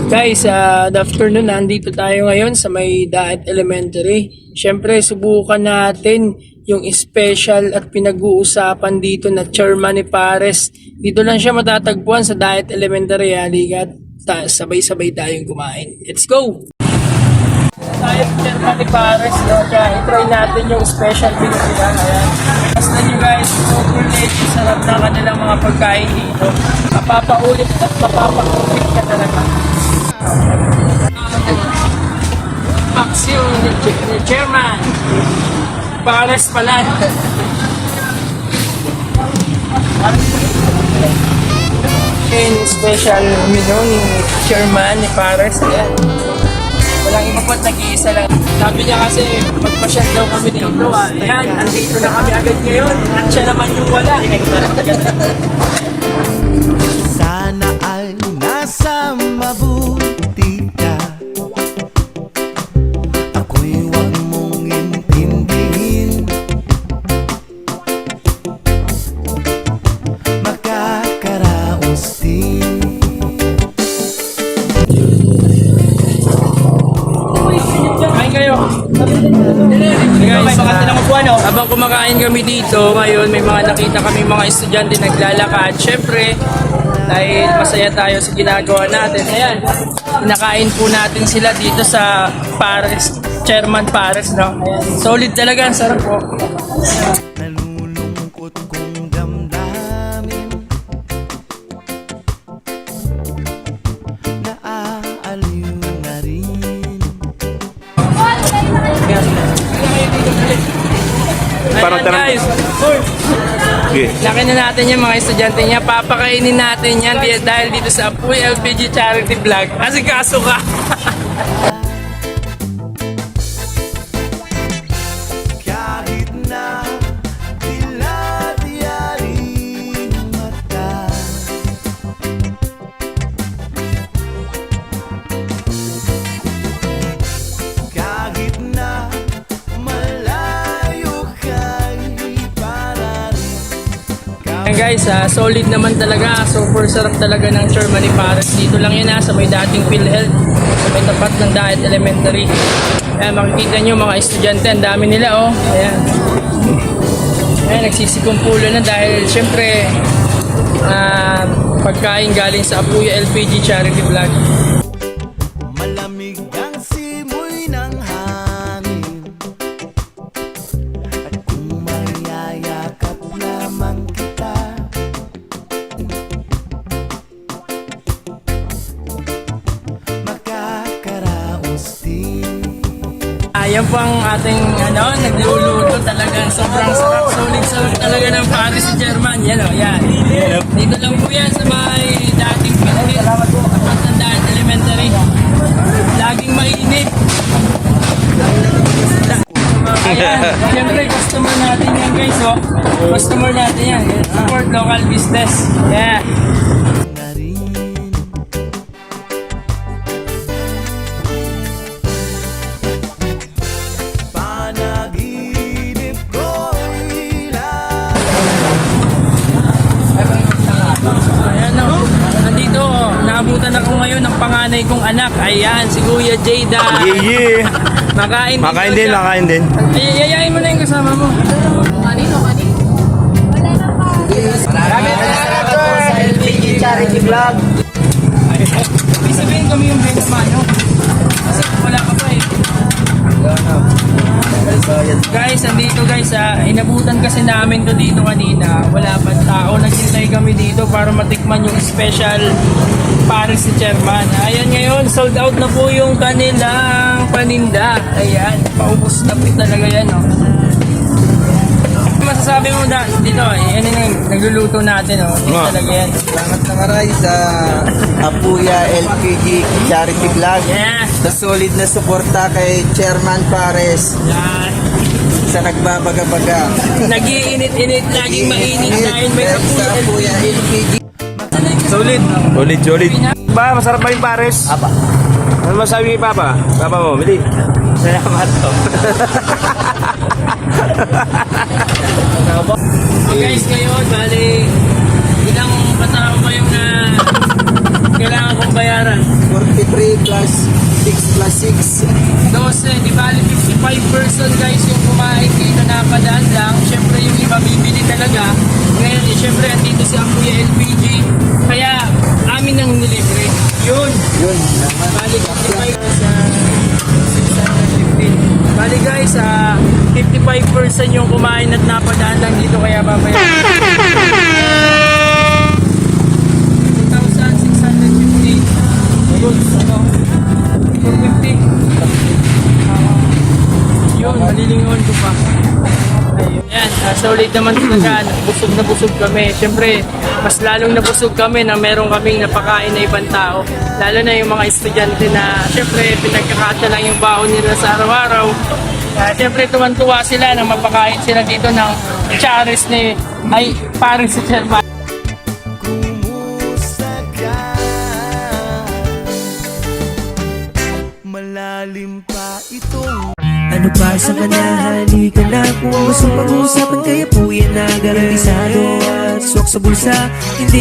Guys, good afternoon. Nandito tayo ngayon sa may Daet Elementary. Siyempre, subukan natin yung special at pinag-uusapan dito na chairman ni Pares. Dito lang siya matatagpuan sa Daet Elementary. Halika, sabay-sabay tayong kumain. Let's go! Tayo chairman ni Pares. Kaya i-try natin yung special meal nila. Ayan. Basta nyo guys, super late. Sarap na kanilang mga pagkain dito. Mapapaulit at mapapaulit ka talaga. Maxim ni Chairman Pares pala. Special menu ni Chairman ni Pares. Ayan. Walang iba po, nag-iisa lang. Sabi niya kasi magpasyal daw kami dito. Ayan, andito na kami agad ngayon. At siya naman yung wala. Sana ay nasa mabuti ka. Ako'y huwag mong intindihin. Makakaraos din. Kain kayo. Guys, habang kumakain kami dito, ngayon may mga nakita kami mga estudyante naglalakad. Siyempre, dahil masaya tayo sa ginagawa natin. Ayan, kinakain po natin sila dito sa Pares, Chairman Pares, no? Ayan, solid talaga, sarap po. Nalulungkot kong damdamin. Naaaliw na rin. Ayan guys, laki na natin yung mga estudyante niya. Papakainin natin yan dahil dito sa Apuy LPG Charity Vlog. Kasi kaso ka. Kahit na dilad-yaring mata. Kahit na malayo kay para rin. Ayan guys, solid naman talaga. Super sarap talaga ng chairman ni Pares. Dito lang yan sa may dating PhilHealth. Sa may tapat ng Daet Elementary. Ayan, makikita nyo mga estudyante. Ang dami nila oh. Ayan. Ayan, nagsisikumpulo na dahil syempre pagkain galing sa Apuya LPG Charity Vlog. Malamig ang simoy ng hangin. At kung mayayakap lamang kita, makakaraos din. Ayan po ang ating nagluluto talaga. Sobrang sarap. Solid talaga ng Pares si Chairman. Yan o, yan. Dito lang po yan sa may dating PhilHealth. Tapat ng Daet Elementary. Laging mainit. Ayan, siyempre customer natin yan guys. Oh. Customer natin yan. Support local business. Yeah. Na rin. Panaginip ko'y Ayan o. Nandito oh. Naabutan ako ngayon ng panganay kong anak. Ayan, si Kuya Jada. Yeah. Makain Makain din, siya. makain din. Yayain mo na yung kasama mo. Maraming salamat po sa LPG Charity Vlog. Ibig sabihin kami yung benta mano. Kasi wala ka pa eh. Guys, andito guys inabutan kasi namin to dito kanina. Wala pa tao. Naghintay kami dito para matikman yung special Pares si Chairman. Ayan ngayon, sold out na po yung kanilang paninda. Ayan, paubos na po talaga yan. Oh. Masasabi mo dito, yan yung nagluluto natin. Oh. Ito talaga yan. Salamat na maray sa Apuya LPG Charity Vlog. Yeah. Sa solid na suporta kay Chairman Pares Yan. sa nagbabaga-baga. Nag-iinit-init, laging mainit dahil may Sa Apuya. Apuya LPG. Solid. Solid. Ba, masarap pa yung Pares? Aba. Ano masabi ni Papa? Papa mo, Mili. Salamat po. So guys, ngayon, bali, ilang katao ba yung na kailangan kong babayaran? 43 plus 6 plus 6. 12, di bali 55 person guys yung kumain dito na padaan lang. Siyempre yung iba bibili talaga. Ngayon eh, siyempre andito si Apuya LPG. Kaya amin nang nilibre. Yun. Yun naman. Bali 55 sa 615. Bali guys, 55 person yung kumain at napadaan lang dito kaya babayaran. 2,650. Good. Ano? 450. Yun, malilingon ko pa. Ayun. Yan, sa ulit naman talaga, busog na busog kami. Siyempre, mas lalong nabusog kami na meron kaming napakain na ibang tao. Lalo na yung mga estudyante na, siyempre, pinagkakasya lang yung baon nila sa araw-araw. Siyempre, tuwan-tuwa sila na mapakain sila dito ng charis ni, ay, paring si Chairman. Kumusta ka? Malalim pa itong ano pa sa kanya, halika na. Kung gusto pag-uusapan kaya po yan na garantisado at swak sa bulsa. Hindi